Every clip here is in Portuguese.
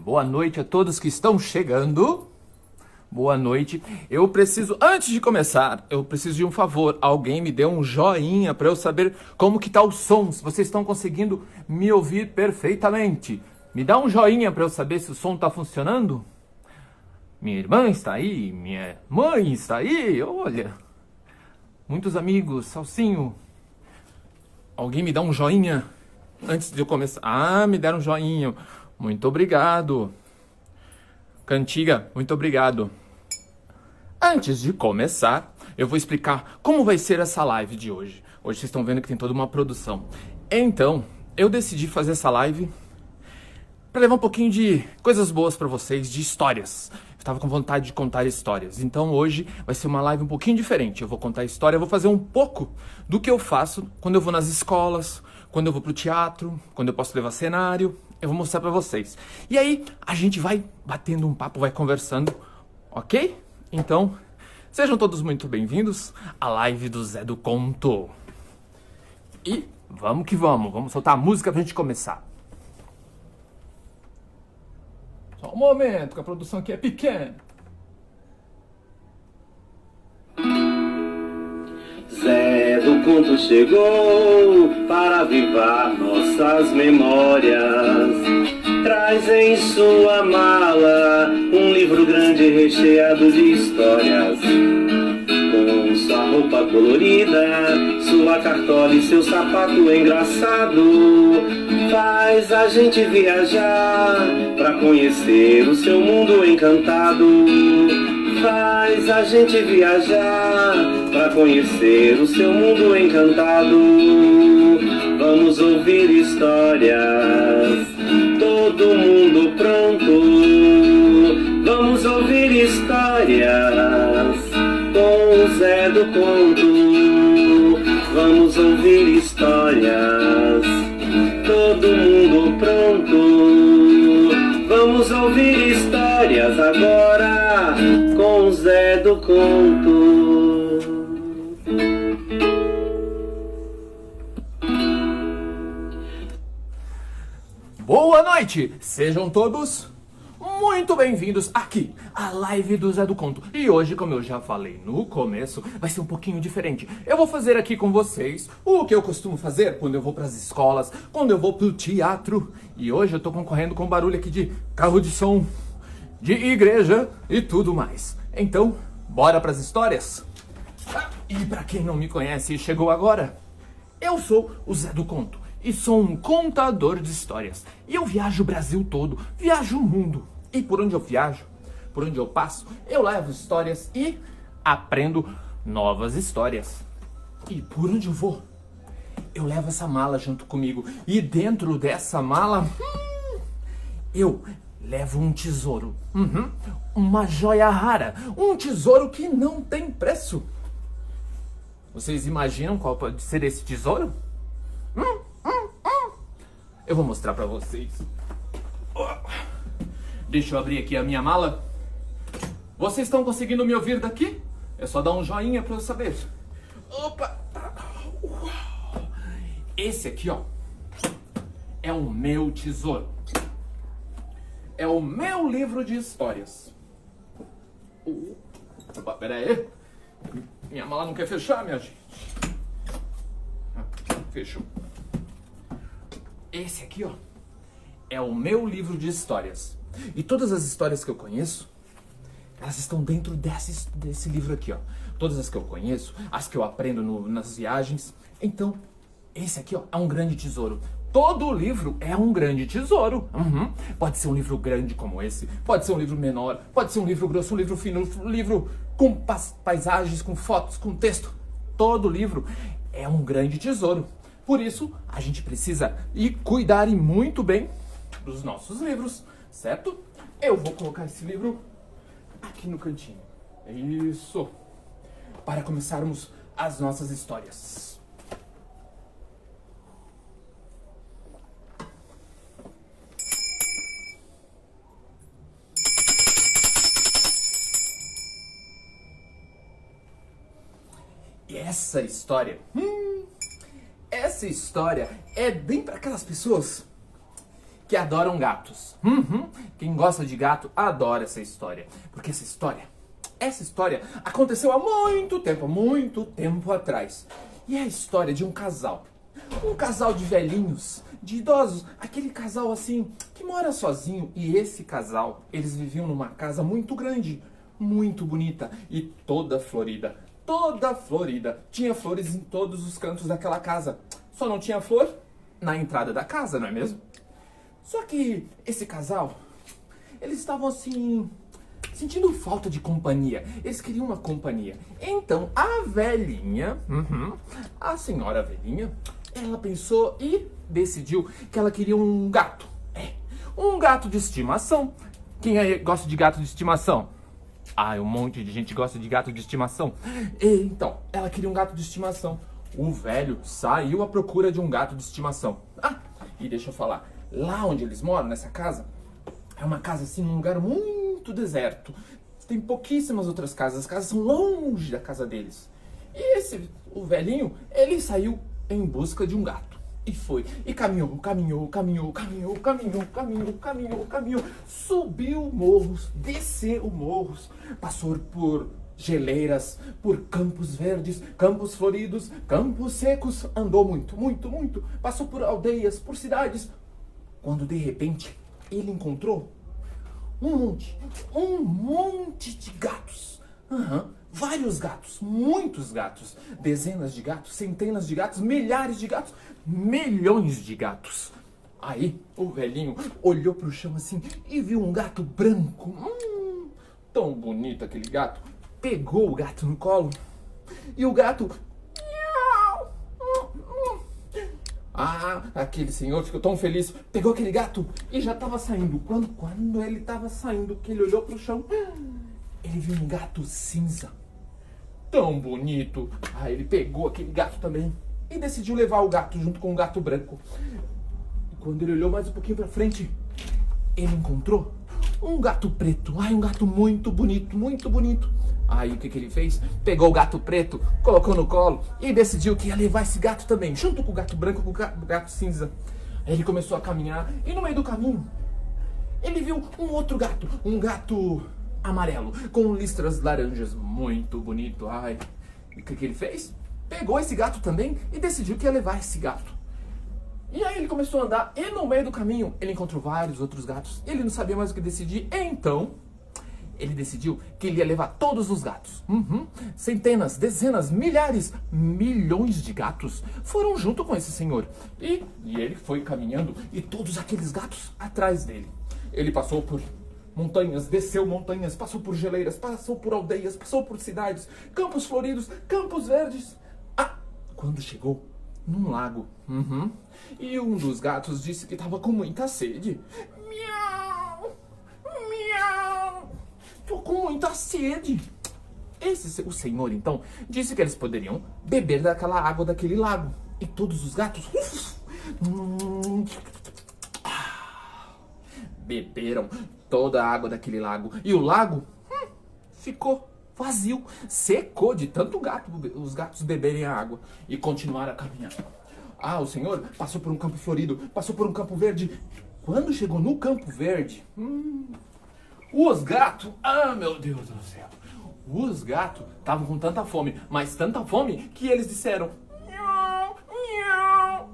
Boa noite a todos que estão chegando. Boa noite. Antes de começar, eu preciso de um favor. Alguém me dê um joinha para eu saber como que tá o som, se vocês estão conseguindo me ouvir perfeitamente. Me dá um joinha para eu saber se o som tá funcionando. Minha irmã está aí, minha mãe está aí, olha. Muitos amigos, Salsinho. Alguém me dá um joinha antes de eu começar. Ah, me deram um joinha. Muito obrigado. Cantiga, muito obrigado. Antes de começar, eu vou explicar como vai ser essa live de hoje. Hoje vocês estão vendo que tem toda uma produção. Então, eu decidi fazer essa live para levar um pouquinho de coisas boas para vocês, de histórias. Eu tava com vontade de contar histórias. Então hoje vai ser uma live um pouquinho diferente. Eu vou contar história, eu vou fazer um pouco do que eu faço quando eu vou nas escolas, quando eu vou pro teatro, quando eu posso levar cenário. Eu vou mostrar pra vocês. E aí, a gente vai batendo um papo, vai conversando, ok? Então, sejam todos muito bem-vindos à live do Zé do Conto. E vamos que vamos. Vamos soltar a música pra gente começar. Só um momento, que a produção aqui é pequena. Zé do Conto chegou para avivar nossas memórias. Traz em sua mala um livro grande recheado de histórias. Com sua roupa colorida, sua cartola e seu sapato engraçado, faz a gente viajar pra conhecer o seu mundo encantado. Faz a gente viajar pra conhecer o seu mundo encantado. Vamos ouvir histórias, todo mundo pronto. Vamos ouvir histórias com o Zé do Conto. Vamos ouvir histórias, todo mundo pronto. Vamos ouvir histórias agora com o Zé do Conto. Boa noite! Sejam todos muito bem-vindos aqui à live do Zé do Conto. E hoje, como eu já falei no começo, vai ser um pouquinho diferente. Eu vou fazer aqui com vocês o que eu costumo fazer quando eu vou para as escolas, quando eu vou pro teatro. E hoje eu tô concorrendo com barulho aqui de carro de som, de igreja e tudo mais. Então, bora pras histórias? E pra quem não me conhece e chegou agora, eu sou o Zé do Conto e sou um contador de histórias. E eu viajo o Brasil todo, viajo o mundo. E por onde eu viajo, por onde eu passo, eu levo histórias e aprendo novas histórias. E por onde eu vou, eu levo essa mala junto comigo. E dentro dessa mala, eu levo um tesouro. Uma joia rara. Um tesouro que não tem preço. Vocês imaginam qual pode ser esse tesouro? Eu vou mostrar pra vocês. Deixa eu abrir aqui a minha mala. Vocês estão conseguindo me ouvir daqui? É só dar um joinha pra eu saber. Opa! Esse aqui, ó, é o meu tesouro. É o meu livro de histórias. Opa, pera aí. Minha mala não quer fechar, minha gente. Fechou. Esse aqui, ó, é o meu livro de histórias. E todas as histórias que eu conheço, elas estão dentro desse livro aqui, ó. Todas as que eu conheço, as que eu aprendo nas viagens. Então, esse aqui, ó, é um grande tesouro. Todo livro é um grande tesouro. Pode ser um livro grande como esse, pode ser um livro menor, pode ser um livro grosso, um livro fino, um livro com paisagens, com fotos, com texto. Todo livro é um grande tesouro. Por isso, a gente precisa cuidar muito bem dos nossos livros, certo? Eu vou colocar esse livro aqui no cantinho. Isso. Para começarmos as nossas histórias. E essa história é bem para aquelas pessoas que adoram gatos. Quem gosta de gato adora essa história. Porque essa história aconteceu há muito tempo atrás. E é a história de um casal. Um casal de velhinhos, de idosos. Aquele casal assim, que mora sozinho. E esse casal, eles viviam numa casa muito grande, muito bonita e toda florida. Toda florida. Tinha flores em todos os cantos daquela casa. Só não tinha flor na entrada da casa, não é mesmo? Só que esse casal, eles estavam assim, sentindo falta de companhia. Eles queriam uma companhia. Então a velhinha, a senhora velhinha, ela pensou e decidiu que ela queria um gato. Um gato de estimação. Quem aí gosta de gato de estimação? Um monte de gente gosta de gato de estimação. Então, ela queria um gato de estimação. O velho saiu à procura de um gato de estimação. E deixa eu falar, lá onde eles moram, nessa casa, é uma casa assim, num lugar muito deserto. Tem pouquíssimas outras casas, as casas são longe da casa deles. E o velhinho, ele saiu em busca de um gato. E foi, e caminhou, subiu morros, desceu morros, passou por geleiras, por campos verdes, campos floridos, campos secos, andou muito, passou por aldeias, por cidades, quando de repente ele encontrou um monte de gatos. Vários gatos, muitos gatos, dezenas de gatos, centenas de gatos, milhares de gatos, milhões de gatos. Aí o velhinho olhou pro chão assim e viu um gato branco, tão bonito aquele gato. Pegou o gato no colo e o gato... aquele senhor ficou tão feliz, pegou aquele gato e já estava saindo. Quando ele estava saindo, que ele olhou pro chão, ele viu um gato cinza. Tão bonito. Ele pegou aquele gato também e decidiu levar o gato junto com o gato branco. E quando ele olhou mais um pouquinho pra frente, ele encontrou um gato preto. Um gato muito bonito, muito bonito. Aí o que ele fez? Pegou o gato preto, colocou no colo e decidiu que ia levar esse gato também, junto com o gato branco e com o gato cinza. Aí ele começou a caminhar e no meio do caminho, ele viu um outro gato, um gato amarelo, com listras laranjas, muito bonito. E o que ele fez? Pegou esse gato também e decidiu que ia levar esse gato. E aí ele começou a andar e no meio do caminho ele encontrou vários outros gatos. Ele não sabia mais o que decidir, então ele decidiu que ele ia levar todos os gatos. Centenas, dezenas, milhares, milhões de gatos foram junto com esse senhor. E ele foi caminhando e todos aqueles gatos atrás dele. Ele passou por montanhas, desceu montanhas, passou por geleiras, passou por aldeias, passou por cidades, campos floridos, campos verdes. Quando chegou num lago. Uhum. E um dos gatos disse que estava com muita sede. Miau! Miau! Tô com muita sede. O senhor, então, disse que eles poderiam beber daquela água daquele lago. E todos os gatos beberam toda a água daquele lago. E o lago ficou vazio, secou de tanto os gatos beberem a água e continuaram a caminhar. O senhor passou por um campo florido, passou por um campo verde. Quando chegou no campo verde, os gatos, meu Deus do céu, os gatos estavam com tanta fome, mas tanta fome que eles disseram: miau, miau,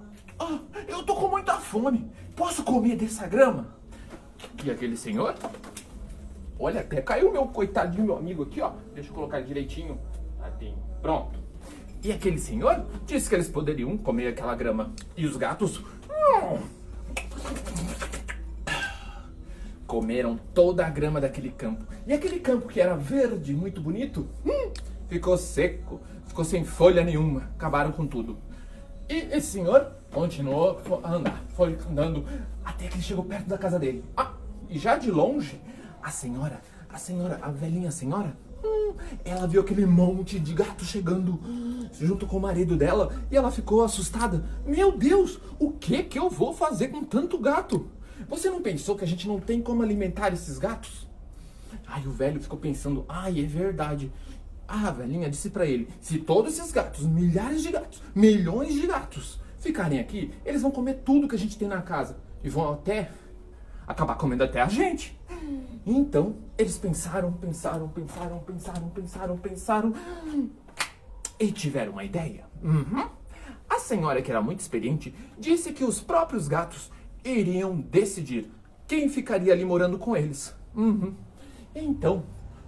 eu tô com muita fome, posso comer dessa grama? E aquele senhor, olha, até caiu meu coitadinho, meu amigo aqui, ó. Deixa eu colocar direitinho. Assim, pronto. E aquele senhor disse que eles poderiam comer aquela grama. E os gatos comeram toda a grama daquele campo. E aquele campo que era verde, muito bonito, ficou seco, ficou sem folha nenhuma. Acabaram com tudo. E esse senhor continuou a andar. Foi andando até que ele chegou perto da casa dele. E já de longe, a velhinha senhora, ela viu aquele monte de gato chegando junto com o marido dela e ela ficou assustada. Meu Deus, o que eu vou fazer com tanto gato? Você não pensou que a gente não tem como alimentar esses gatos? Aí o velho ficou pensando, é verdade. A velhinha disse pra ele, se todos esses gatos, milhares de gatos, milhões de gatos ficarem aqui, eles vão comer tudo que a gente tem na casa e vão até acabar comendo até a gente. Então, eles pensaram e tiveram uma ideia. A senhora, que era muito experiente, disse que os próprios gatos iriam decidir quem ficaria ali morando com eles. Então,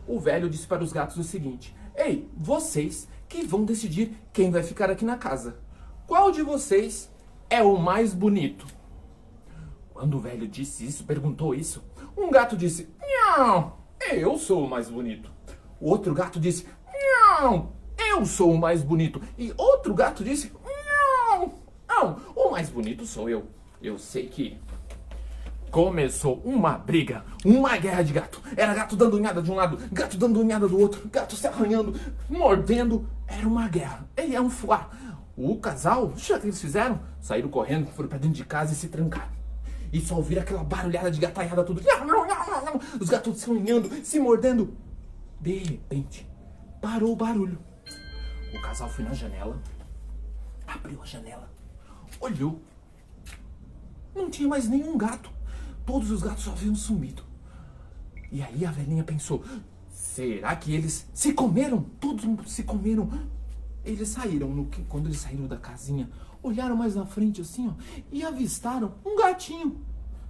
o velho disse para os gatos o seguinte: ei, vocês que vão decidir quem vai ficar aqui na casa. Qual de vocês é o mais bonito? Quando o velho disse isso, perguntou isso, um gato disse: miau, eu sou o mais bonito. O outro gato disse: miau, eu sou o mais bonito. E outro gato disse: miau, não, o mais bonito sou eu. Eu sei que começou uma briga, uma guerra de gato. Era gato dando unhada de um lado, gato dando unhada do outro, gato se arranhando, mordendo. Era uma guerra. Ele é um fuá. O casal, o que eles fizeram? Saíram correndo, foram pra dentro de casa e se trancaram. E só ouviram aquela barulhada de gataiada tudo. Os gatos se unhando, se mordendo. De repente, parou o barulho. O casal foi na janela, abriu a janela, olhou. Não tinha mais nenhum gato. Todos os gatos haviam sumido. E aí a velhinha pensou: será que eles se comeram? Todos se comeram. Eles saíram, quando eles saíram da casinha, olharam mais na frente assim, ó, e avistaram um gatinho,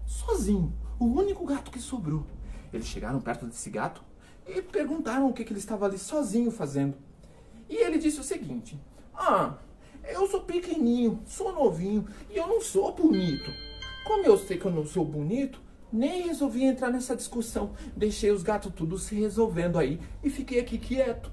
sozinho, o único gato que sobrou. Eles chegaram perto desse gato e perguntaram o que ele estava ali sozinho fazendo. E ele disse o seguinte: eu sou pequenininho, sou novinho e eu não sou bonito. Como eu sei que eu não sou bonito, nem resolvi entrar nessa discussão. Deixei os gatos tudo se resolvendo aí e fiquei aqui quieto.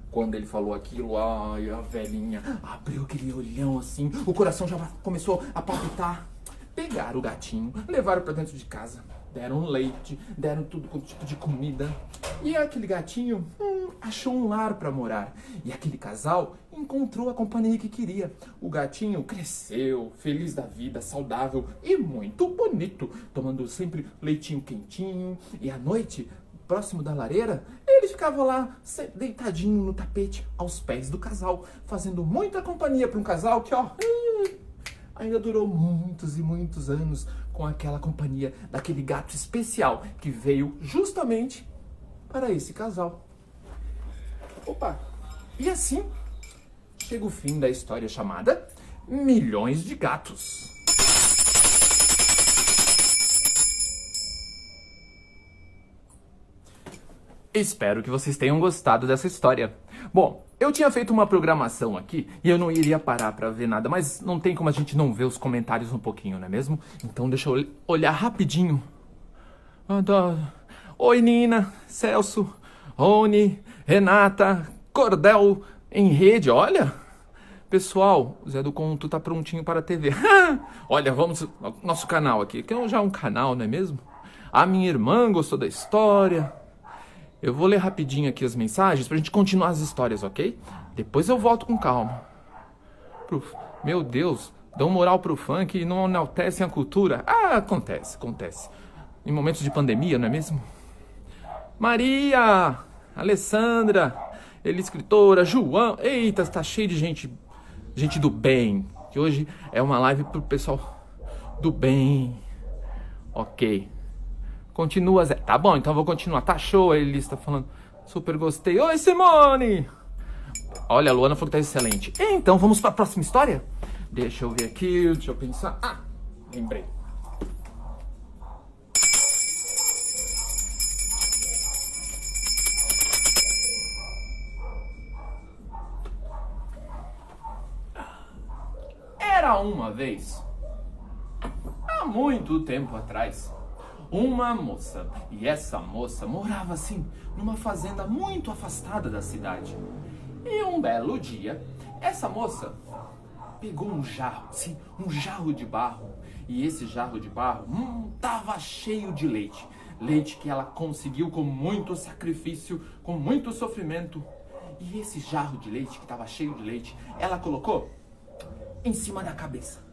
Quando ele falou aquilo, a velhinha abriu aquele olhão assim, o coração já começou a palpitar. Pegaram o gatinho, levaram pra dentro de casa, deram leite, deram tudo com tipo de comida. E aquele gatinho achou um lar pra morar. E aquele casal encontrou a companhia que queria. O gatinho cresceu, feliz da vida, saudável e muito bonito, tomando sempre leitinho quentinho. E à noite, próximo da lareira, ele ficava lá, deitadinho no tapete, aos pés do casal, fazendo muita companhia para um casal que, ainda durou muitos e muitos anos com aquela companhia daquele gato especial que veio justamente para esse casal. E assim chega o fim da história chamada Milhões de Gatos. Espero que vocês tenham gostado dessa história. Bom, eu tinha feito uma programação aqui e eu não iria parar pra ver nada, mas não tem como a gente não ver os comentários um pouquinho, não é mesmo? Então deixa eu olhar rapidinho. Oi, Nina, Celso, Rony, Renata, Cordel em rede, olha. Pessoal, o Zé do Conto tá prontinho para a TV. Olha, vamos ao nosso canal aqui, que é já um canal, não é mesmo? A minha irmã gostou da história. Eu vou ler rapidinho aqui as mensagens pra gente continuar as histórias, ok? Depois eu volto com calma. Meu Deus, dão moral pro funk e não enaltecem a cultura. Ah, acontece. Em momentos de pandemia, não é mesmo? Maria, Alessandra, ele escritora, João. Eita, tá cheio de gente do bem. Que hoje é uma live pro pessoal do bem. Ok. Continua, Zé. Tá bom, então eu vou continuar. Tá show, a Elis tá falando. Super gostei. Oi, Simone! Olha, a Luana falou que tá excelente. Então, vamos pra próxima história? Deixa eu ver aqui, deixa eu pensar. Ah, lembrei. Era uma vez, há muito tempo atrás, uma moça. E essa moça morava assim, numa fazenda muito afastada da cidade. E um belo dia, essa moça pegou um jarro, sim, um jarro de barro. E esse jarro de barro tava cheio de leite. Leite que ela conseguiu com muito sacrifício, com muito sofrimento. E esse jarro de leite, que tava cheio de leite, ela colocou em cima da cabeça.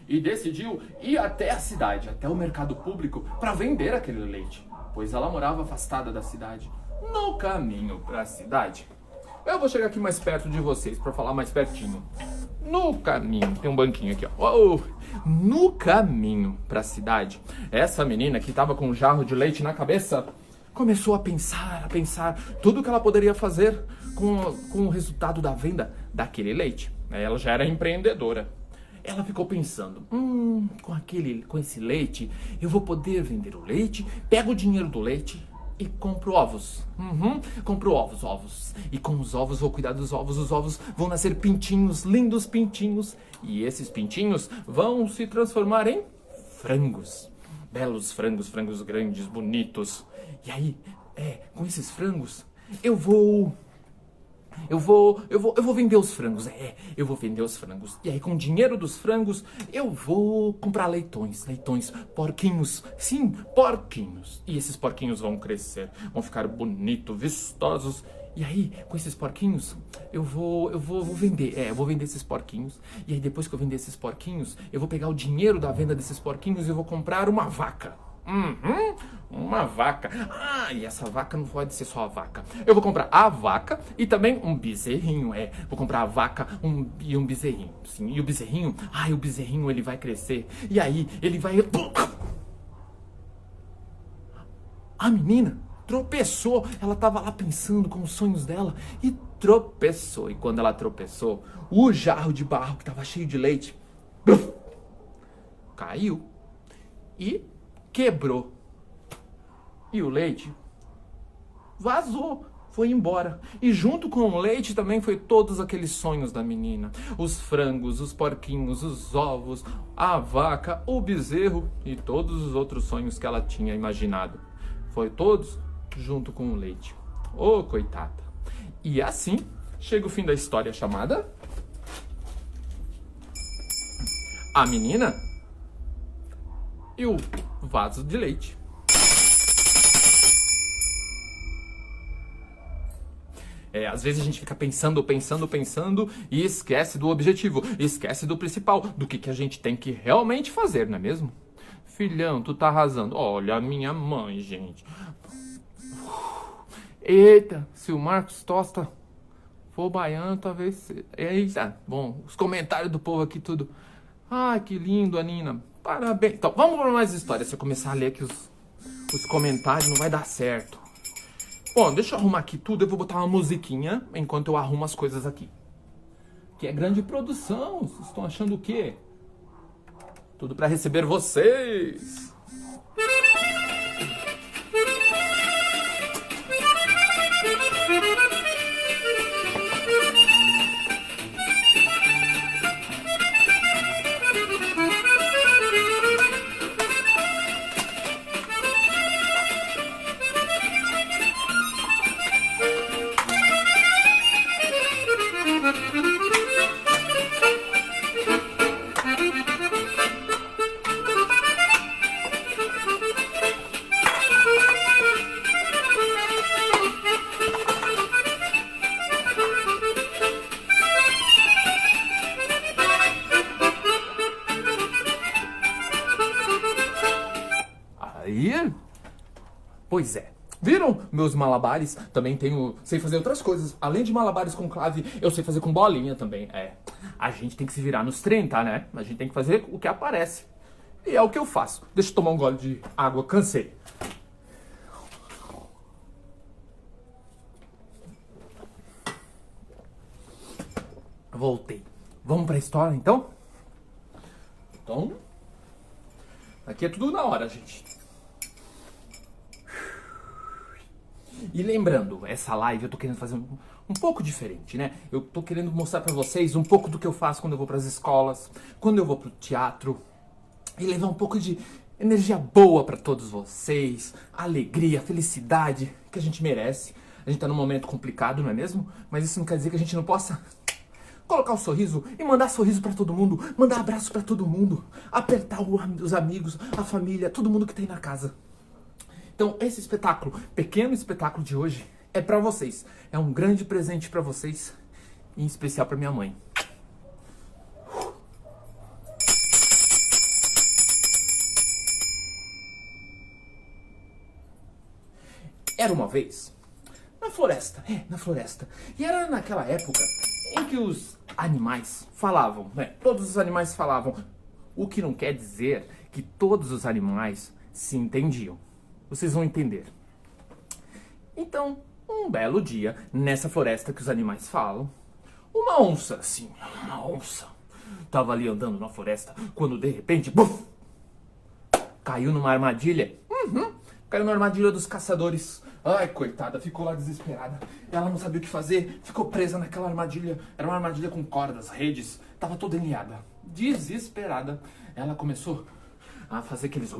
E decidiu ir até a cidade, até o mercado público, para vender aquele leite, pois ela morava afastada da cidade. No caminho para a cidade, eu vou chegar aqui mais perto de vocês para falar mais pertinho. No caminho, tem um banquinho aqui, ó. No caminho para a cidade, essa menina que estava com um jarro de leite na cabeça começou a pensar tudo que ela poderia fazer com o resultado da venda daquele leite. Ela já era empreendedora. Ela ficou pensando, com esse leite, eu vou poder vender o leite, pego o dinheiro do leite e compro ovos. Compro ovos. E com os ovos, vou cuidar dos ovos. Os ovos vão nascer pintinhos, lindos pintinhos. E esses pintinhos vão se transformar em frangos. Belos frangos grandes, bonitos. E aí, com esses frangos, eu vou vender os frangos, eu vou vender os frangos. E aí, com o dinheiro dos frangos, eu vou comprar leitões, porquinhos, sim, porquinhos. E esses porquinhos vão crescer, vão ficar bonitos, vistosos. E aí, com esses porquinhos, eu vou vender, eu vou vender esses porquinhos. E aí, depois que eu vender esses porquinhos, eu vou pegar o dinheiro da venda desses porquinhos e eu vou comprar uma vaca. Uma vaca. E essa vaca não pode ser só a vaca. Eu vou comprar a vaca e também um bezerrinho. Vou comprar a vaca e um bezerrinho. Sim, e o bezerrinho ele vai crescer. E aí ele vai... A menina tropeçou. Ela tava lá pensando com os sonhos dela e tropeçou. E quando ela tropeçou, o jarro de barro que tava cheio de leite caiu e quebrou. E o leite vazou, foi embora. E junto com o leite também foi todos aqueles sonhos da menina. Os frangos, os porquinhos, os ovos, a vaca, o bezerro e todos os outros sonhos que ela tinha imaginado. Foi todos junto com o leite. Ô, coitada. E assim chega o fim da história chamada A Menina e o Vaso de Leite. Às vezes a gente fica pensando e esquece do objetivo, esquece do principal, do que a gente tem que realmente fazer, não é mesmo? Filhão, tu tá arrasando. Olha a minha mãe, gente. Eita, se o Marcos Tosta for baiano, talvez... Eita, bom, os comentários do povo aqui tudo. Ai, que lindo, Anina. Parabéns. Então, vamos para mais histórias. Se eu começar a ler aqui os comentários, não vai dar certo. Bom, deixa eu arrumar aqui tudo. Eu vou botar uma musiquinha enquanto eu arrumo as coisas aqui. Que é grande produção. Vocês estão achando o quê? Tudo para receber vocês. Pois é. Viram meus malabares? Também sei fazer outras coisas. Além de malabares com clave, eu sei fazer com bolinha também. A gente tem que se virar nos 30, né? A gente tem que fazer o que aparece. E é o que eu faço. Deixa eu tomar um gole de água, cansei. Voltei. Vamos pra história, então? Então, aqui é tudo na hora, gente. E lembrando, essa live eu tô querendo fazer um pouco diferente, né? Eu tô querendo mostrar pra vocês um pouco do que eu faço quando eu vou pras escolas, quando eu vou pro teatro. E levar um pouco de energia boa pra todos vocês, alegria, felicidade que a gente merece. A gente tá num momento complicado, não é mesmo? Mas isso não quer dizer que a gente não possa colocar o sorriso e mandar sorriso pra todo mundo, mandar abraço pra todo mundo, apertar os amigos, a família, todo mundo que tem na casa. Então, esse espetáculo, pequeno espetáculo de hoje, é pra vocês. É um grande presente pra vocês, em especial pra minha mãe. Era uma vez, na floresta. E era naquela época em que os animais falavam, né? Todos os animais falavam. O que não quer dizer que todos os animais se entendiam. Vocês vão entender. Então, um belo dia, nessa floresta que os animais falam, uma onça, tava ali andando na floresta, quando de repente, buf, caiu numa armadilha. Caiu na armadilha dos caçadores. Ai, coitada, ficou lá desesperada. Ela não sabia o que fazer, ficou presa naquela armadilha. Era uma armadilha com cordas, redes, tava toda enliada. Desesperada, ela começou a fazer aqueles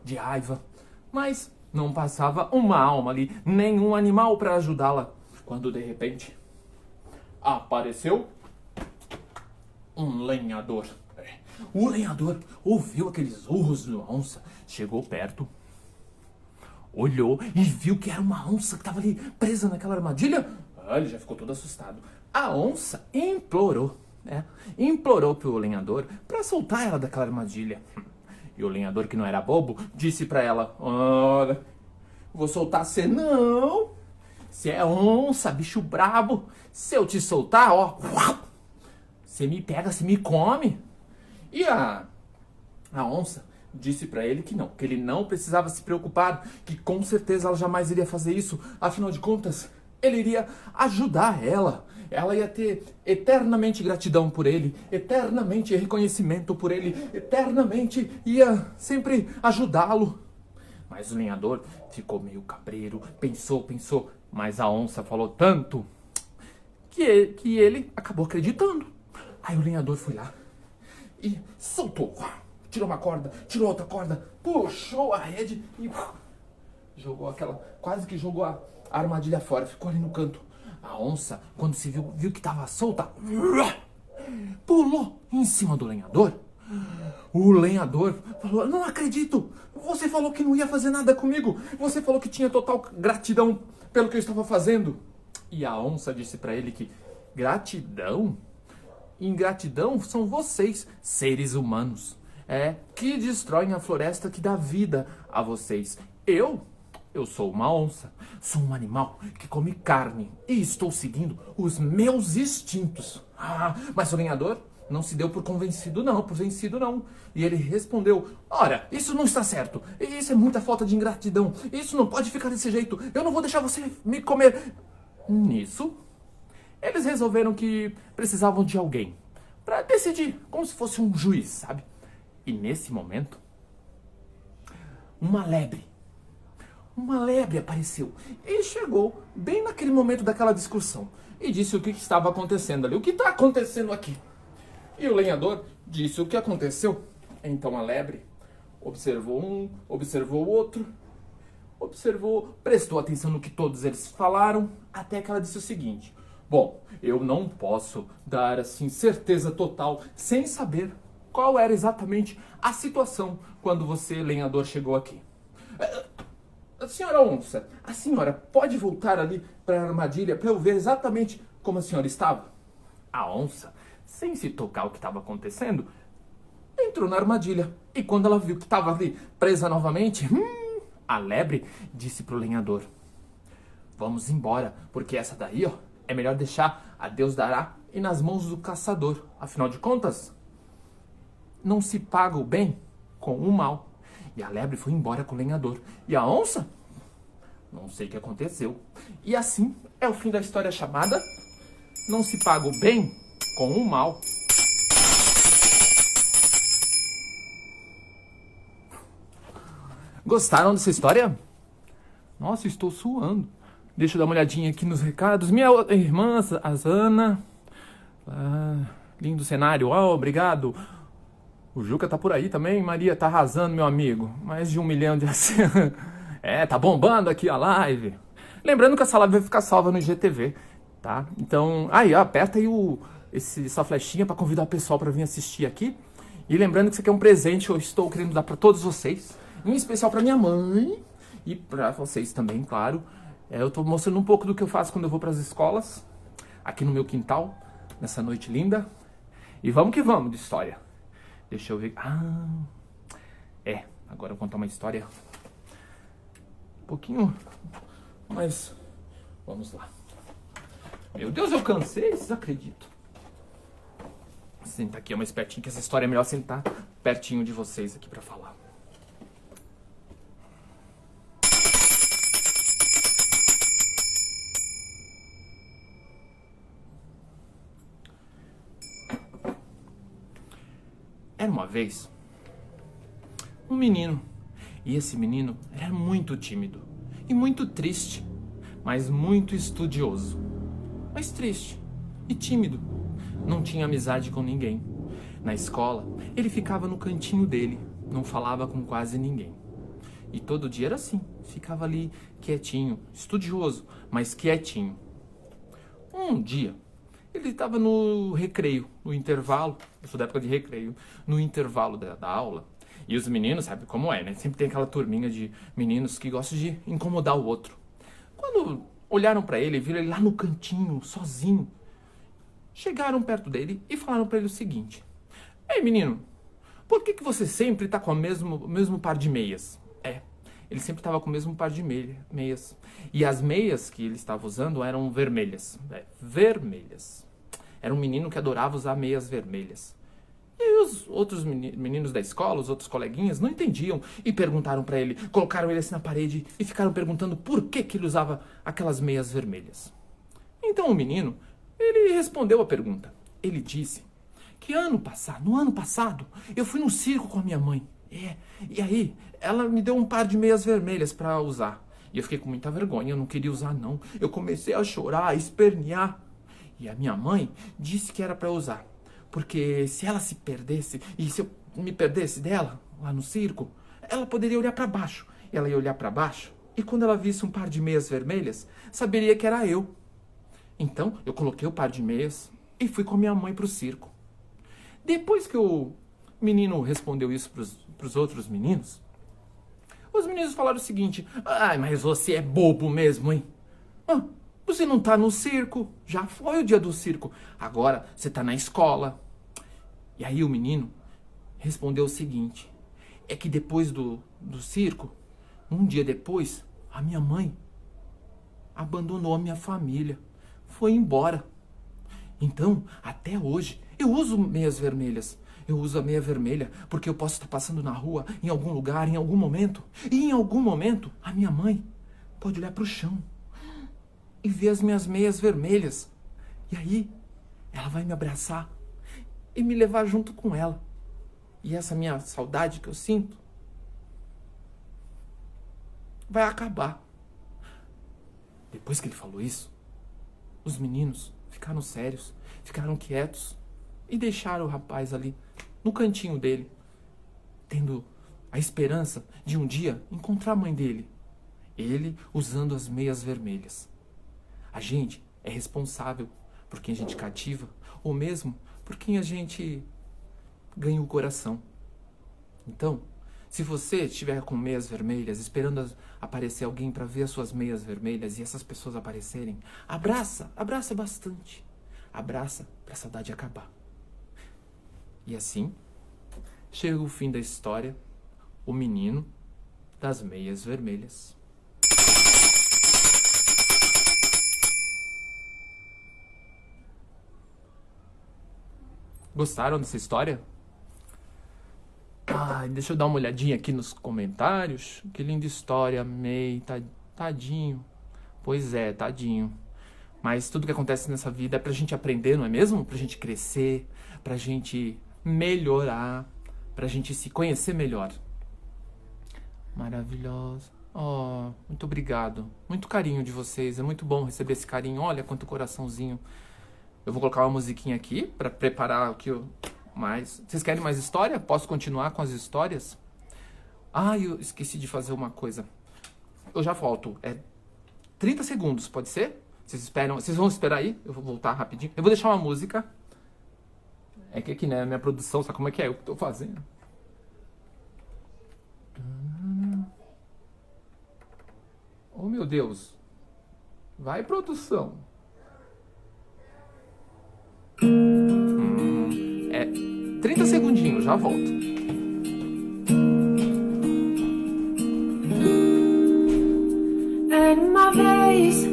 de raiva. Mas não passava uma alma ali, nenhum animal para ajudá-la. Quando de repente apareceu um lenhador. O lenhador ouviu aqueles urros de uma onça, chegou perto, olhou e viu que era uma onça que estava ali presa naquela armadilha. Ele já ficou todo assustado. A onça implorou pro lenhador para soltar ela daquela armadilha. E o lenhador, que não era bobo, disse para ela: olha, vou soltar você não. Você é onça, bicho brabo. Se eu te soltar, ó, você me pega, você me come. E a onça disse pra ele que ele não precisava se preocupar, que com certeza ela jamais iria fazer isso. Afinal de contas, ele iria ajudar ela. Ela ia ter eternamente gratidão por ele, eternamente reconhecimento por ele, eternamente ia sempre ajudá-lo. Mas o lenhador ficou meio cabreiro, pensou, mas a onça falou tanto que ele acabou acreditando. Aí o lenhador foi lá e soltou, tirou uma corda, tirou outra corda, puxou a rede e jogou quase que jogou a armadilha fora, ficou ali no canto. A onça, quando se viu que estava solta, pulou em cima do lenhador. O lenhador falou: não acredito, você falou que não ia fazer nada comigo, você falou que tinha total gratidão pelo que eu estava fazendo. E a onça disse para ele que gratidão? Ingratidão são vocês, seres humanos, que destroem a floresta que dá vida a vocês. Eu sou uma onça, sou um animal que come carne e estou seguindo os meus instintos. Mas o lenhador não se deu por vencido não. E ele respondeu: ora, isso não está certo, isso é muita falta de ingratidão, isso não pode ficar desse jeito, eu não vou deixar você me comer. Nisso, eles resolveram que precisavam de alguém para decidir, como se fosse um juiz, sabe? E nesse momento, uma lebre apareceu e chegou bem naquele momento daquela discussão e disse o que estava acontecendo ali. O que está acontecendo aqui? E o lenhador disse o que aconteceu. Então a lebre observou um, observou o outro, prestou atenção no que todos eles falaram, até que ela disse o seguinte: bom, eu não posso dar assim certeza total sem saber qual era exatamente a situação quando você, lenhador, chegou aqui. Senhora onça, a senhora pode voltar ali para a armadilha para eu ver exatamente como a senhora estava? A onça, sem se tocar o que estava acontecendo, entrou na armadilha. E quando ela viu que estava ali presa novamente, a lebre disse pro lenhador: vamos embora, porque essa daí, ó, é melhor deixar a Deus dará e nas mãos do caçador. Afinal de contas, não se paga o bem com o mal. E a lebre foi embora com o lenhador. E a onça? Não sei o que aconteceu. E assim é o fim da história chamada Não se paga o bem com o mal. Gostaram dessa história? Nossa, estou suando. Deixa eu dar uma olhadinha aqui nos recados. Minha irmã, a Ana. Lindo cenário. Obrigado. O Juca tá por aí também. Maria tá arrasando, meu amigo. Mais de 1 milhão de acessos. Tá bombando aqui a live. Lembrando que essa live vai ficar salva no IGTV, tá? Então, aperta aí essa flechinha para convidar o pessoal para vir assistir aqui. E lembrando que isso aqui é um presente que eu estou querendo dar para todos vocês. Em especial para minha mãe e para vocês também, claro. Eu tô mostrando um pouco do que eu faço quando eu vou para as escolas. Aqui no meu quintal, nessa noite linda. E vamos que vamos de história. Deixa eu ver. Agora eu vou contar uma história um pouquinho, mas vamos lá. Meu Deus, eu cansei, vocês acreditam? Senta aqui, mais pertinho, que essa história é melhor sentar pertinho de vocês aqui pra falar. Era uma vez um menino, e esse menino era muito tímido e muito triste, mas muito estudioso. Mas triste e tímido, não tinha amizade com ninguém. Na escola, ele ficava no cantinho dele, não falava com quase ninguém. E todo dia era assim, ficava ali quietinho, estudioso, mas quietinho. Um dia, ele estava no recreio, no intervalo, eu sou da época de recreio, no intervalo da aula. E os meninos, sabe como é, né? Sempre tem aquela turminha de meninos que gostam de incomodar o outro. Quando olharam pra ele, viram ele lá no cantinho, sozinho, chegaram perto dele e falaram pra ele o seguinte: ei, menino, por que você sempre tá com o mesmo par de meias? Ele sempre estava com o mesmo par de meias. E as meias que ele estava usando eram vermelhas. Vermelhas. Era um menino que adorava usar meias vermelhas. E os outros meninos da escola, os outros coleguinhas, não entendiam e perguntaram pra ele, colocaram ele assim na parede e ficaram perguntando por que ele usava aquelas meias vermelhas. Então o menino, ele respondeu a pergunta. Ele disse que no ano passado, eu fui no circo com a minha mãe. E aí, ela me deu um par de meias vermelhas pra usar. E eu fiquei com muita vergonha, eu não queria usar não. Eu comecei a chorar, a espernear. E a minha mãe disse que era pra usar. Porque se ela se perdesse, e se eu me perdesse dela, lá no circo, ela poderia olhar pra baixo. Ela ia olhar pra baixo, e quando ela visse um par de meias vermelhas, saberia que era eu. Então, eu coloquei o par de meias e fui com minha mãe pro circo. Depois que o menino respondeu isso pros outros meninos, os meninos falaram o seguinte: mas você é bobo mesmo, hein? Você não tá no circo, já foi o dia do circo, agora você tá na escola. E aí o menino respondeu o seguinte: é que depois do circo, um dia depois, a minha mãe abandonou a minha família, foi embora. Então, até hoje, eu uso meias vermelhas. Eu uso a meia vermelha porque eu posso estar passando na rua, em algum lugar, em algum momento. E em algum momento, a minha mãe pode olhar pro chão e ver as minhas meias vermelhas. E aí, ela vai me abraçar e me levar junto com ela. E essa minha saudade que eu sinto vai acabar. Depois que ele falou isso, os meninos ficaram sérios, ficaram quietos e deixaram o rapaz ali no cantinho dele, tendo a esperança de um dia encontrar a mãe dele. Ele usando as meias vermelhas. A gente é responsável por quem a gente cativa, ou mesmo por quem a gente ganha o coração. Então, se você estiver com meias vermelhas, esperando aparecer alguém para ver as suas meias vermelhas e essas pessoas aparecerem, abraça bastante. Abraça para a saudade acabar. E assim, chega o fim da história, o menino das meias vermelhas. Gostaram dessa história? Ai, deixa eu dar uma olhadinha aqui nos comentários. Que linda história, amei. Tadinho. Pois é, tadinho. Mas tudo que acontece nessa vida é pra gente aprender, não é mesmo? Pra gente crescer, pra gente melhorar, pra gente se conhecer melhor. Maravilhosa. Oh, muito obrigado. Muito carinho de vocês. É muito bom receber esse carinho. Olha quanto coraçãozinho. Eu vou colocar uma musiquinha aqui pra preparar o que eu mais... Vocês querem mais história? Posso continuar com as histórias? Ah, eu esqueci de fazer uma coisa. Eu já volto. 30 segundos, pode ser? Vocês vão esperar aí? Eu vou voltar rapidinho. Eu vou deixar uma música. É que aqui, né, minha produção, sabe como é que é? Eu que tô fazendo. Oh, meu Deus. Vai, produção. 30 segundinhos, já volto. Era uma vez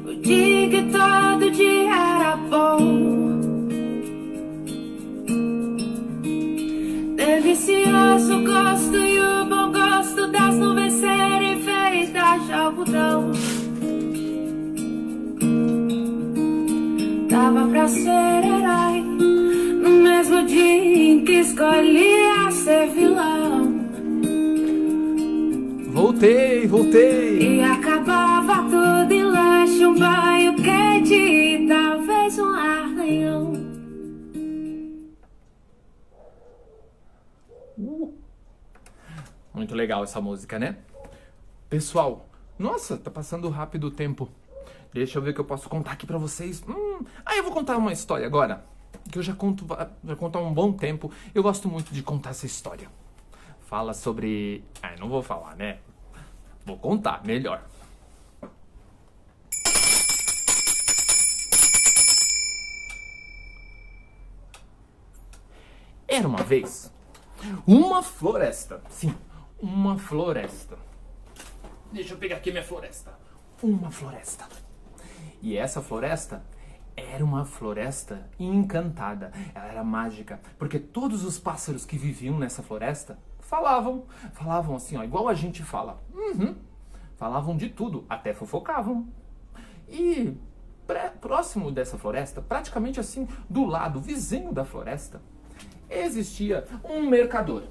o dia que todo dia era bom, delicioso gosto e o bom gosto das nuvens serem feitas de algodão. Dava pra ser herói no mesmo dia em que escolhia ser vilão. Voltei. E acabava tudo em lanche, um banho quente e talvez um arranhão. Muito legal essa música, né? Pessoal, nossa, tá passando rápido o tempo. Deixa eu ver o que eu posso contar aqui pra vocês. Eu vou contar uma história agora, que eu já conto há um bom tempo. Eu gosto muito de contar essa história. Fala sobre... não vou falar, né? Vou contar, melhor. Era uma vez uma floresta. Sim, uma floresta. Deixa eu pegar aqui minha floresta. Uma floresta. E essa floresta era uma floresta encantada. Ela era mágica, porque todos os pássaros que viviam nessa floresta falavam assim, ó, igual a gente fala. Falavam de tudo, até fofocavam. E próximo dessa floresta, praticamente assim, do lado, vizinho da floresta, existia um mercador.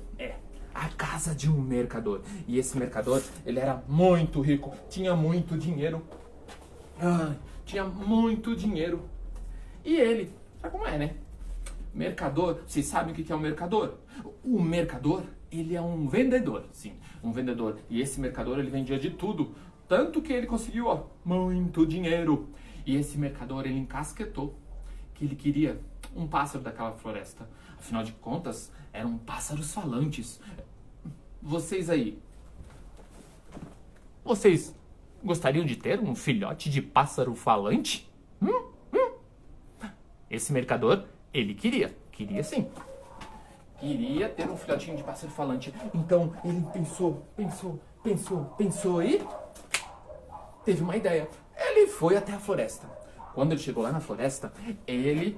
A casa de um mercador. E esse mercador, ele era muito rico, tinha muito dinheiro. Tinha muito dinheiro. E ele, sabe como é, né? Mercador, vocês sabem o que é um mercador? O mercador, ele é um vendedor, sim, um vendedor. E esse mercador, ele vendia de tudo. Tanto que ele conseguiu, muito dinheiro. E esse mercador, ele encasquetou que ele queria um pássaro daquela floresta. Afinal de contas, eram pássaros falantes. Vocês aí, vocês gostariam de ter um filhote de pássaro falante? Esse mercador, ele queria sim. Queria ter um filhotinho de pássaro falante. Então, ele pensou e teve uma ideia. Ele foi até a floresta. Quando ele chegou lá na floresta, ele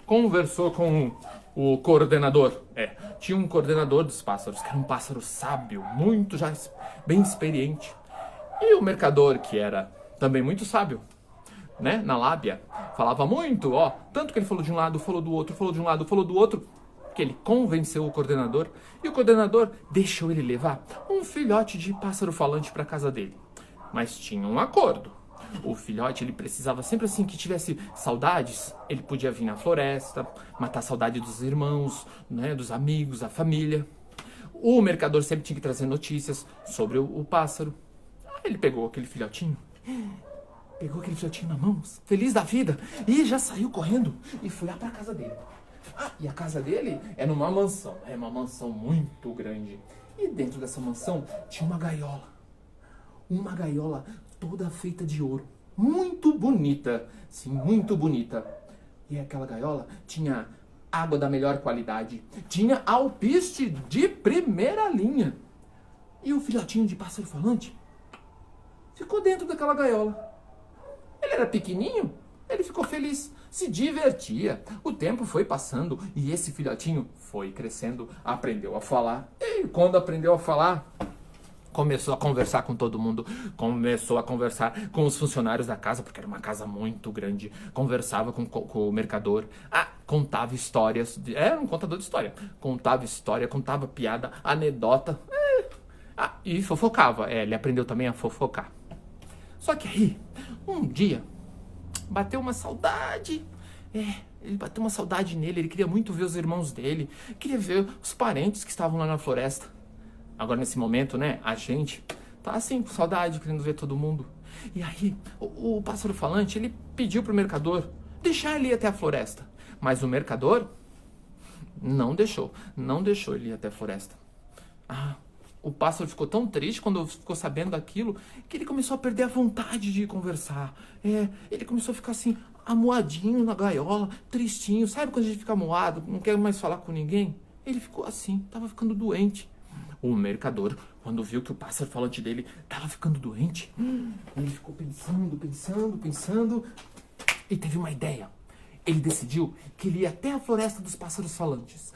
conversou com o coordenador. Tinha um coordenador dos pássaros, que era um pássaro sábio, muito já bem experiente. E o mercador, que era também muito sábio, né, na lábia, falava muito, tanto que ele falou de um lado, falou do outro, falou de um lado, falou do outro, que ele convenceu o coordenador, e o coordenador deixou ele levar um filhote de pássaro falante para casa dele. Mas tinha um acordo. O filhote, ele precisava sempre assim que tivesse saudades, ele podia vir na floresta, matar a saudade dos irmãos, né, dos amigos, da família. O mercador sempre tinha que trazer notícias sobre o pássaro. Ele pegou aquele filhotinho na mão, feliz da vida, e já saiu correndo e foi lá pra casa dele. E a casa dele era uma mansão, uma mansão muito grande. E dentro dessa mansão tinha uma gaiola toda feita de ouro, muito bonita, sim, muito bonita. E aquela gaiola tinha água da melhor qualidade, tinha alpiste de primeira linha. E o filhotinho de pássaro falante ficou dentro daquela gaiola. Ele era pequenininho, ele ficou feliz, se divertia. O tempo foi passando e esse filhotinho foi crescendo, aprendeu a falar. E quando aprendeu a falar, começou a conversar com todo mundo, começou a conversar com os funcionários da casa, porque era uma casa muito grande, conversava com o mercador, contava histórias, era um contador de história, contava história, contava piada, anedota, e fofocava, ele aprendeu também a fofocar. Só que aí, um dia, bateu uma saudade, ele bateu uma saudade nele, ele queria muito ver os irmãos dele, queria ver os parentes que estavam lá na floresta. Agora, nesse momento, né, a gente tá assim, com saudade, querendo ver todo mundo. E aí, o pássaro falante, ele pediu pro mercador deixar ele ir até a floresta. Mas o mercador não deixou ele ir até a floresta. O pássaro ficou tão triste quando ficou sabendo daquilo, que ele começou a perder a vontade de conversar. Ele começou a ficar assim, amuadinho na gaiola, tristinho. Sabe quando a gente fica amuado, não quer mais falar com ninguém? Ele ficou assim, tava ficando doente. O mercador, quando viu que o pássaro falante dele tava ficando doente, ele ficou pensando, e teve uma ideia. Ele decidiu que ele ia até a floresta dos pássaros falantes.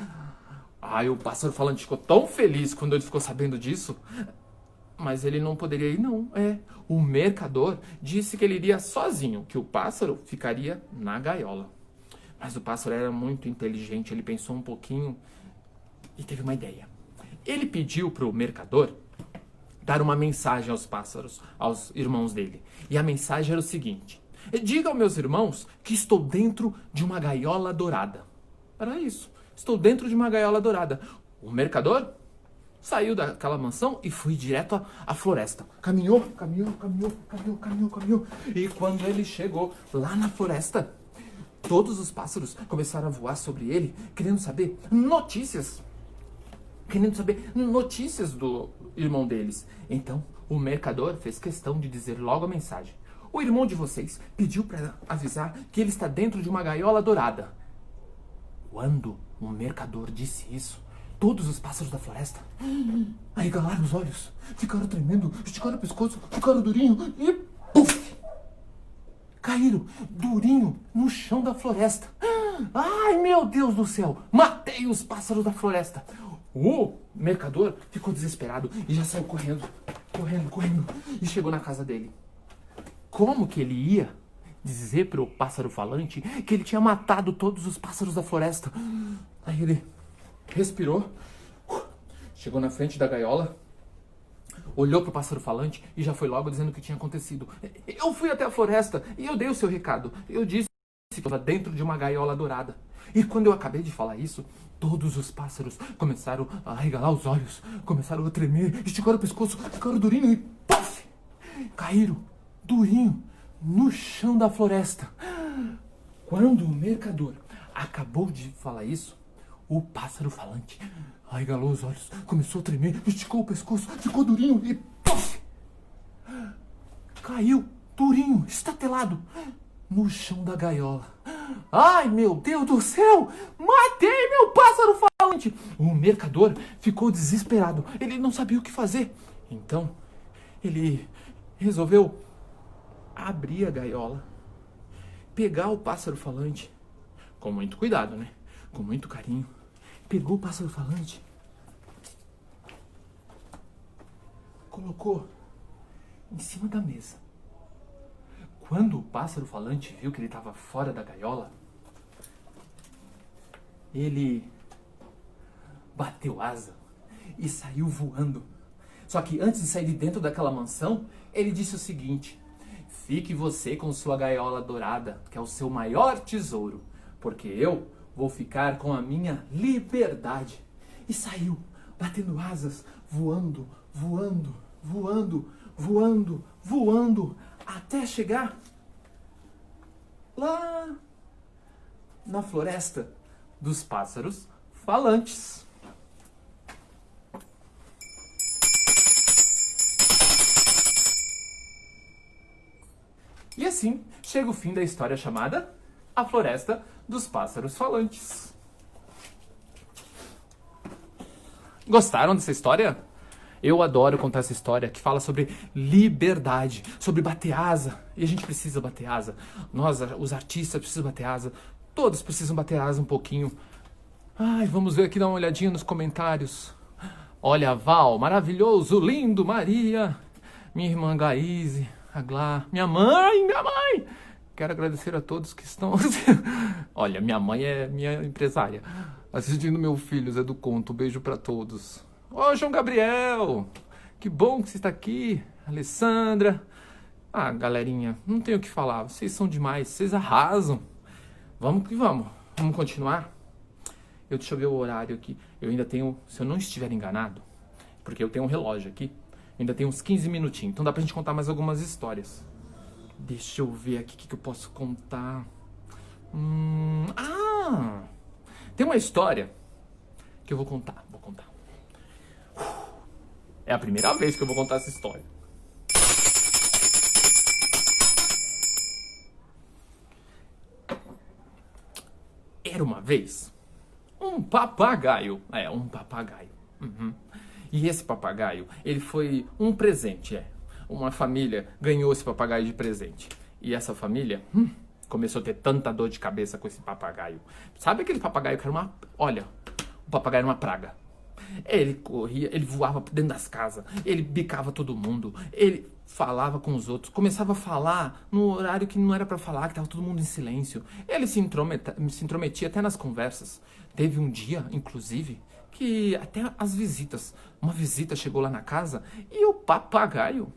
O pássaro falante ficou tão feliz quando ele ficou sabendo disso, mas ele não poderia ir não. O mercador disse que ele iria sozinho, que o pássaro ficaria na gaiola. Mas o pássaro era muito inteligente, ele pensou um pouquinho e teve uma ideia. Ele pediu para o mercador dar uma mensagem aos pássaros, aos irmãos dele. E a mensagem era o seguinte: diga aos meus irmãos que estou dentro de uma gaiola dourada. Era isso. Estou dentro de uma gaiola dourada. O mercador saiu daquela mansão e foi direto à floresta. Caminhou. E quando ele chegou lá na floresta, todos os pássaros começaram a voar sobre ele, querendo saber notícias do irmão deles. Então, o mercador fez questão de dizer logo a mensagem: o irmão de vocês pediu para avisar que ele está dentro de uma gaiola dourada. Quando o mercador disse isso, todos os pássaros da floresta arregalaram os olhos, ficaram tremendo, esticaram o pescoço, ficaram durinho e puf! Caíram durinho no chão da floresta. Ai, meu Deus do céu! Matei os pássaros da floresta! O mercador ficou desesperado e já saiu correndo, e chegou na casa dele. Como que ele ia dizer pro pássaro falante que ele tinha matado todos os pássaros da floresta? Aí ele respirou, chegou na frente da gaiola, olhou pro pássaro falante e já foi logo dizendo o que tinha acontecido. Eu fui até a floresta e eu dei o seu recado. Eu disse que estava dentro de uma gaiola dourada. E quando eu acabei de falar isso, todos os pássaros começaram a arregalar os olhos, começaram a tremer, esticaram o pescoço, ficaram durinho e puff! Caíram durinho no chão da floresta. Quando o mercador acabou de falar isso, o pássaro falante arregalou os olhos, começou a tremer, esticou o pescoço, ficou durinho e puff! Caiu durinho, estatelado no chão da gaiola. Ai, meu Deus do céu! Matei meu pássaro falante! O mercador ficou desesperado. Ele não sabia o que fazer. Então, ele resolveu abrir a gaiola, pegar o pássaro falante, com muito cuidado, né? Com muito carinho. Pegou o pássaro falante, colocou em cima da mesa. Quando o pássaro falante viu que ele estava fora da gaiola, ele bateu asa e saiu voando. Só que antes de sair de dentro daquela mansão, ele disse o seguinte: fique você com sua gaiola dourada, que é o seu maior tesouro, porque eu vou ficar com a minha liberdade. E saiu, batendo asas, voando, até chegar lá na floresta dos pássaros falantes. E assim chega o fim da história chamada A Floresta dos Pássaros Falantes. Gostaram dessa história? Eu adoro contar essa história que fala sobre liberdade, sobre bater asa. E a gente precisa bater asa. Nós, os artistas, precisam bater asa. Todos precisam bater asa um pouquinho. Ai, vamos ver aqui, dar uma olhadinha nos comentários. Olha, Val, maravilhoso, lindo, Maria. Minha irmã Gaíse, a Glá. Minha mãe. Quero agradecer a todos que estão... Olha, minha mãe é minha empresária. Assistindo meu filho, Zé do Conto. Beijo pra todos. Ô, João Gabriel, que bom que você está aqui. Alessandra. Ah, galerinha, não tenho o que falar. Vocês são demais, vocês arrasam. Vamos que vamos. Vamos continuar? Deixa eu ver o horário aqui. Eu ainda tenho, se eu não estiver enganado, porque eu tenho um relógio aqui, ainda tem uns 15 minutinhos. Então dá pra gente contar mais algumas histórias. Deixa eu ver aqui o que eu posso contar. Tem uma história que eu vou contar. É a primeira vez que eu vou contar essa história. Era uma vez um papagaio. Um papagaio. E esse papagaio, ele foi um presente, Uma família ganhou esse papagaio de presente. E essa família começou a ter tanta dor de cabeça com esse papagaio. Sabe aquele papagaio que era uma... Olha, o papagaio era uma praga. Ele corria, ele voava dentro das casas, ele bicava todo mundo, ele falava com os outros, começava a falar no horário que não era pra falar, que estava todo mundo em silêncio. Ele se intrometia até nas conversas. Teve um dia, inclusive, que até uma visita chegou lá na casa e o papagaio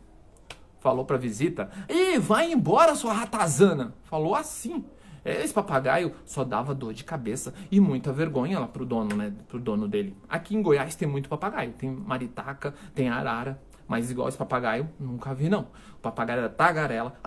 falou pra visita: "Ih, vai embora, sua ratazana!" Falou assim. Esse papagaio só dava dor de cabeça e muita vergonha lá pro dono, né? Pro dono dele. Aqui em Goiás tem muito papagaio. Tem maritaca, tem arara. Mas igual esse papagaio, nunca vi, não. O papagaio era tagarela.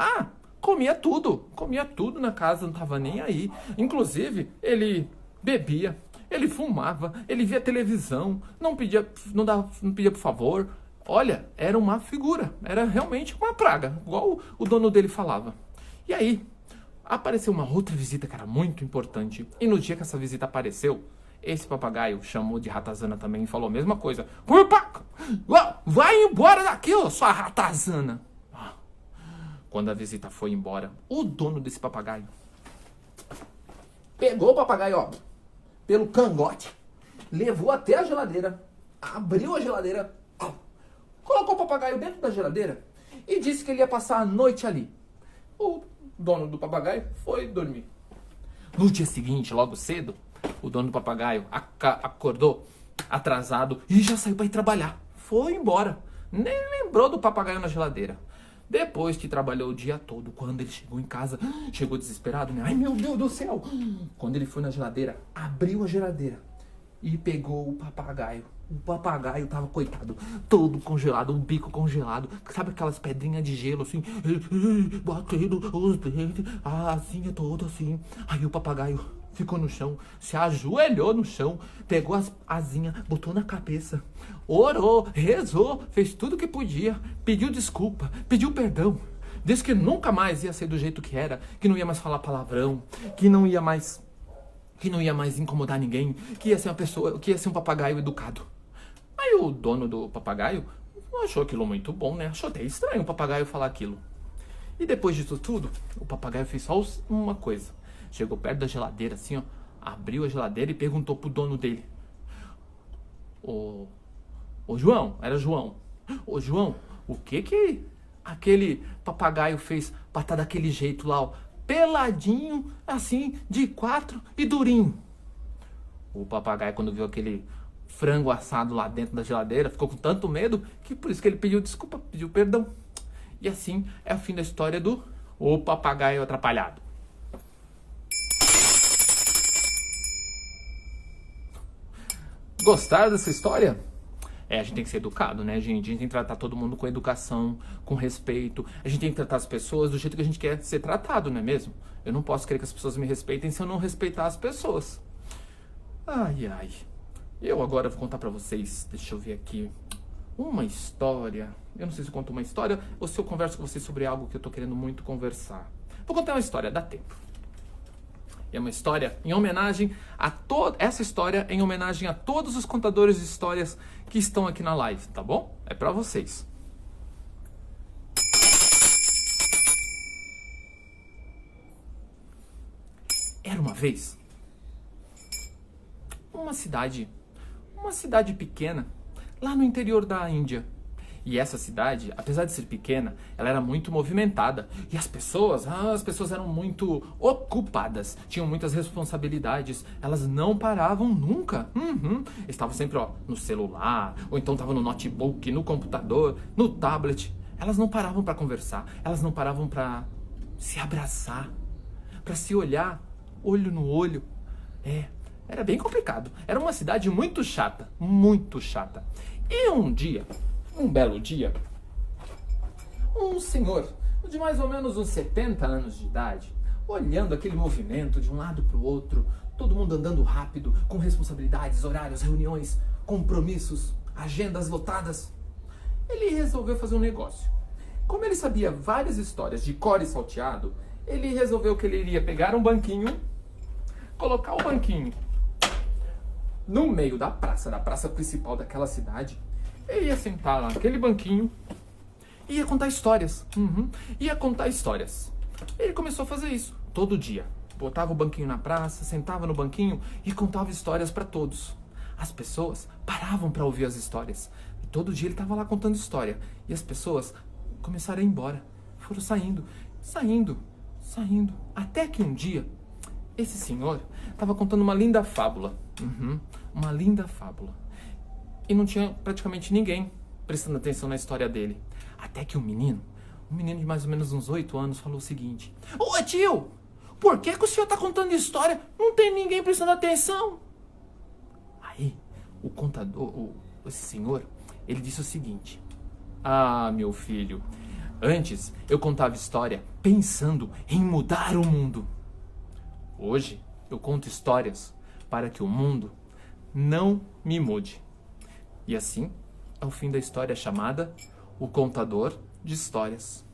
Comia tudo na casa, não tava nem aí. Inclusive, ele bebia, ele fumava, ele via televisão, não pedia por favor. Olha, era uma figura. Era realmente uma praga, igual o dono dele falava. E aí... apareceu uma outra visita que era muito importante. E no dia que essa visita apareceu, esse papagaio chamou de ratazana também e falou a mesma coisa. Vai embora daqui, ó, sua ratazana. Quando a visita foi embora, o dono desse papagaio pegou o papagaio, ó, pelo cangote, levou até a geladeira, abriu a geladeira, colocou o papagaio dentro da geladeira e disse que ele ia passar a noite ali. O dono do papagaio foi dormir. No dia seguinte, logo cedo, o dono do papagaio acordou atrasado e já saiu para ir trabalhar. Foi embora. Nem lembrou do papagaio na geladeira. Depois que trabalhou o dia todo, quando ele chegou em casa, chegou desesperado, né? Ai, meu Deus do céu! Quando ele foi na geladeira, abriu a geladeira e pegou o papagaio. O papagaio tava, coitado, todo congelado, um bico congelado. Sabe aquelas pedrinhas de gelo, assim, batendo os dentes, a asinha toda assim. Aí o papagaio ficou no chão, se ajoelhou no chão, pegou as asinhas, botou na cabeça, orou, rezou, fez tudo que podia, pediu desculpa, pediu perdão. Disse que nunca mais ia ser do jeito que era, que não ia mais falar palavrão, que não ia mais incomodar ninguém, que ia ser uma pessoa, que ia ser um papagaio educado. Aí o dono do papagaio achou aquilo muito bom, né? Achou até estranho o papagaio falar aquilo. E depois disso tudo, o papagaio fez só uma coisa. Chegou perto da geladeira, assim, ó, abriu a geladeira e perguntou pro dono dele: Ô João, era João. Ô João, o que aquele papagaio fez pra estar daquele jeito lá, ó, peladinho, assim, de 4 e durinho? O papagaio, quando viu aquele frango assado lá dentro da geladeira, ficou com tanto medo que por isso que ele pediu desculpa, pediu perdão. E assim é o fim da história do O Papagaio Atrapalhado. Gostaram dessa história? A gente tem que ser educado, né, gente? A gente tem que tratar todo mundo com educação, com respeito. A gente tem que tratar as pessoas do jeito que a gente quer ser tratado, não é mesmo? Eu não posso querer que as pessoas me respeitem se eu não respeitar as pessoas. Ai. Eu agora vou contar pra vocês, deixa eu ver aqui, uma história. Eu não sei se eu conto uma história ou se eu converso com vocês sobre algo que eu tô querendo muito conversar. Vou contar uma história, dá tempo. E é uma história em homenagem a essa história em homenagem a todos os contadores de histórias que estão aqui na live, tá bom? É pra vocês. Era uma vez uma cidade pequena, lá no interior da Índia. E essa cidade, apesar de ser pequena, ela era muito movimentada. E as pessoas eram muito ocupadas, tinham muitas responsabilidades. Elas não paravam nunca. Estavam sempre no celular, ou então estavam no notebook, no computador, no tablet. Elas não paravam para conversar, elas não paravam para se abraçar, para se olhar, olho no olho. Era bem complicado. Era uma cidade muito chata, muito chata. E um belo dia, um senhor de mais ou menos uns 70 anos de idade, olhando aquele movimento de um lado para o outro, todo mundo andando rápido, com responsabilidades, horários, reuniões, compromissos, agendas lotadas, ele resolveu fazer um negócio. Como ele sabia várias histórias de cor e salteado, ele resolveu que ele iria pegar um banquinho, colocar o banquinho no meio da praça principal daquela cidade. Ele ia sentar lá naquele banquinho e ia contar histórias. Ia contar histórias. Ele começou a fazer isso todo dia. Botava o banquinho na praça, sentava no banquinho e contava histórias para todos. As pessoas paravam para ouvir as histórias. E todo dia ele estava lá contando história. E as pessoas começaram a ir embora. Foram saindo. Até que um dia, esse senhor estava contando uma linda fábula. Uma linda fábula. E não tinha praticamente ninguém prestando atenção na história dele. Até que um menino de mais ou menos uns 8 anos, falou o seguinte: Ô tio, por que o senhor está contando história? Não tem ninguém prestando atenção. Aí, o contador, esse senhor, ele disse o seguinte: Ah, meu filho, antes eu contava história pensando em mudar o mundo. Hoje eu conto histórias para que o mundo não me mude. E assim é o fim da história chamada O Contador de Histórias.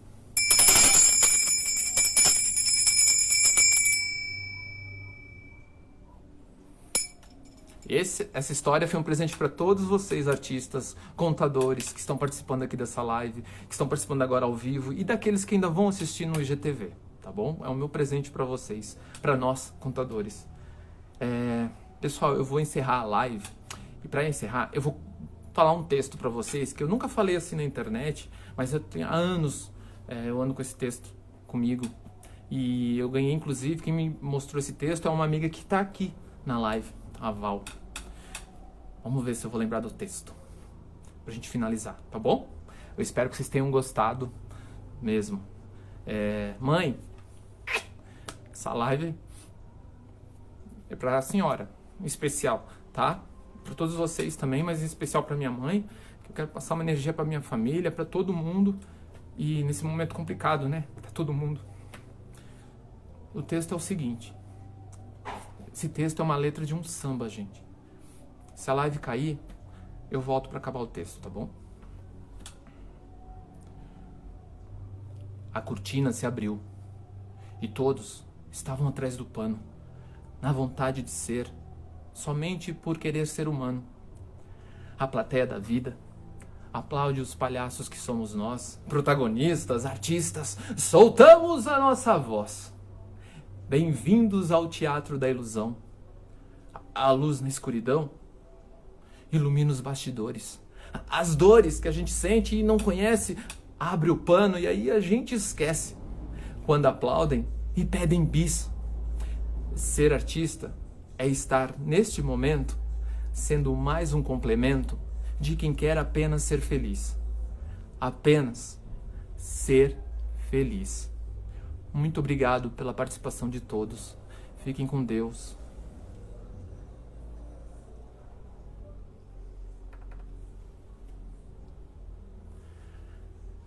Essa história foi um presente para todos vocês, artistas, contadores que estão participando aqui dessa live, que estão participando agora ao vivo e daqueles que ainda vão assistir no IGTV, tá bom? É o meu presente para vocês, para nós, contadores. Pessoal, eu vou encerrar a live e para encerrar eu vou falar um texto para vocês que eu nunca falei assim na internet, mas há anos eu ando com esse texto comigo e eu ganhei, inclusive, quem me mostrou esse texto é uma amiga que está aqui na live, a Val. Vamos ver se eu vou lembrar do texto pra gente finalizar, tá bom? Eu espero que vocês tenham gostado mesmo. Mãe, essa live é pra senhora, em especial, tá? Para todos vocês também, mas em especial para minha mãe, que eu quero passar uma energia para minha família, para todo mundo, e nesse momento complicado, né? Para todo mundo. O texto é o seguinte. Esse texto é uma letra de um samba, gente. Se a live cair, eu volto para acabar o texto, tá bom? A cortina se abriu e todos estavam atrás do pano, na vontade de ser, somente por querer ser humano. A plateia da vida aplaude os palhaços que somos nós, protagonistas, artistas, soltamos a nossa voz. Bem-vindos ao teatro da ilusão. A luz na escuridão ilumina os bastidores. As dores que a gente sente e não conhece, abre o pano e aí a gente esquece. Quando aplaudem e pedem bis. Ser artista é estar neste momento sendo mais um complemento de quem quer apenas ser feliz. Apenas ser feliz. Muito obrigado pela participação de todos. Fiquem com Deus.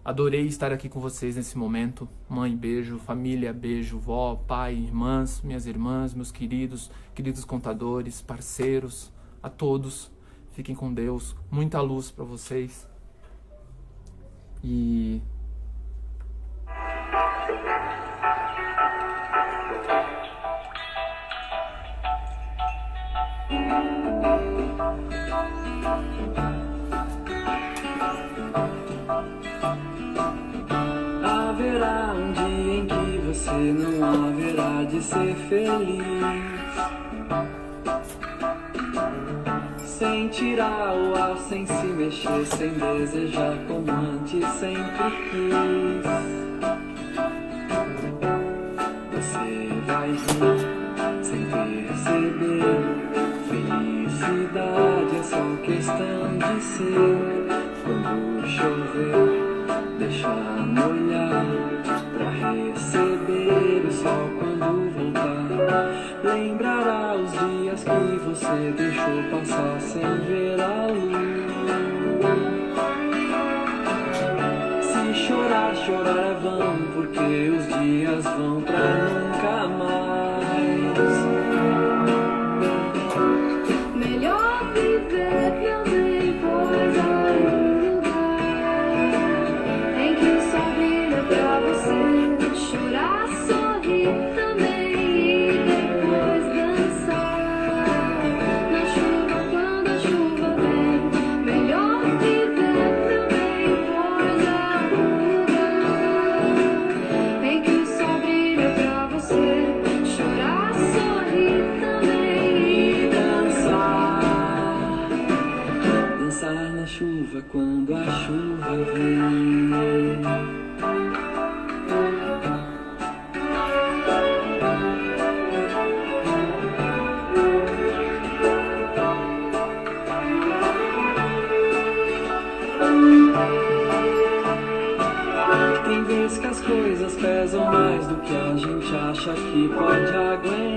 Adorei estar aqui com vocês nesse momento. Mãe, beijo. Família, beijo. Vó, pai, irmãs, minhas irmãs, meus queridos contadores, parceiros, a todos. Fiquem com Deus. Muita luz para vocês. E não haverá de ser feliz. Sem tirar o ar, sem se mexer, sem desejar como antes sempre quis. Você vai vir sem perceber. Felicidade é só questão de ser. Quando chover, deixa molhar pra receber o sol quando voltar. Lembrará os dias que você deixou passar sem ver a luz. Se chorar, chorar é vão, porque os dias vão pra nunca mais. Melhor viver também, pois há um lugar em que o sol brilha pra você chorar, sorrir também e depois dançar na chuva quando a chuva vem. Melhor viver também, pois há um lugar em que o sol brilha pra você chorar, sorrir também e dançar na chuva quando a chuva vem. Tem vezes que as coisas pesam mais do que a gente acha que pode aguentar.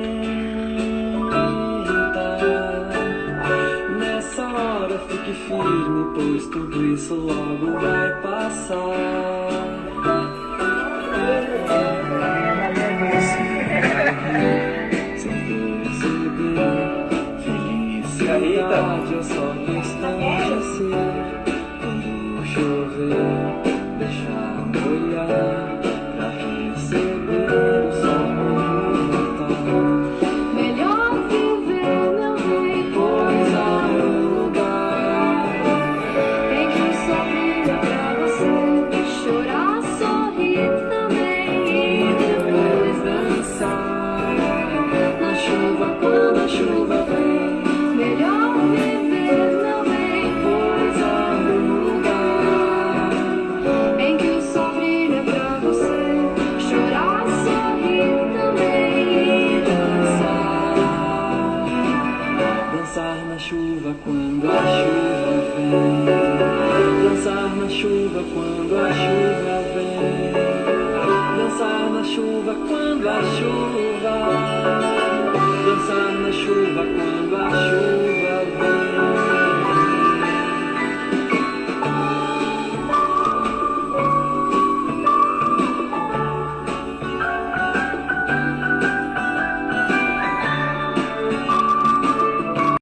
Nessa hora fique firme, pois tudo isso logo vai passar. Sem perceber, felicidade é só questão de ser. Quando chover, deixa molhar pra receber o sol quando voltar. melhor viver meu bem, Pois há um lugar em que o sol brilha pra você chorar, sorrir também e depois dançar na chuva quando a chuva vem. melhor viver meu bem, Pois há um lugar em que o sol brilha pra você chorar, sorrir também e dançar na chuva quando a chuva vem. Dançar na chuva quando a chuva vem. Dançar na chuva quando a chuva. Dançar na chuva quando a chuva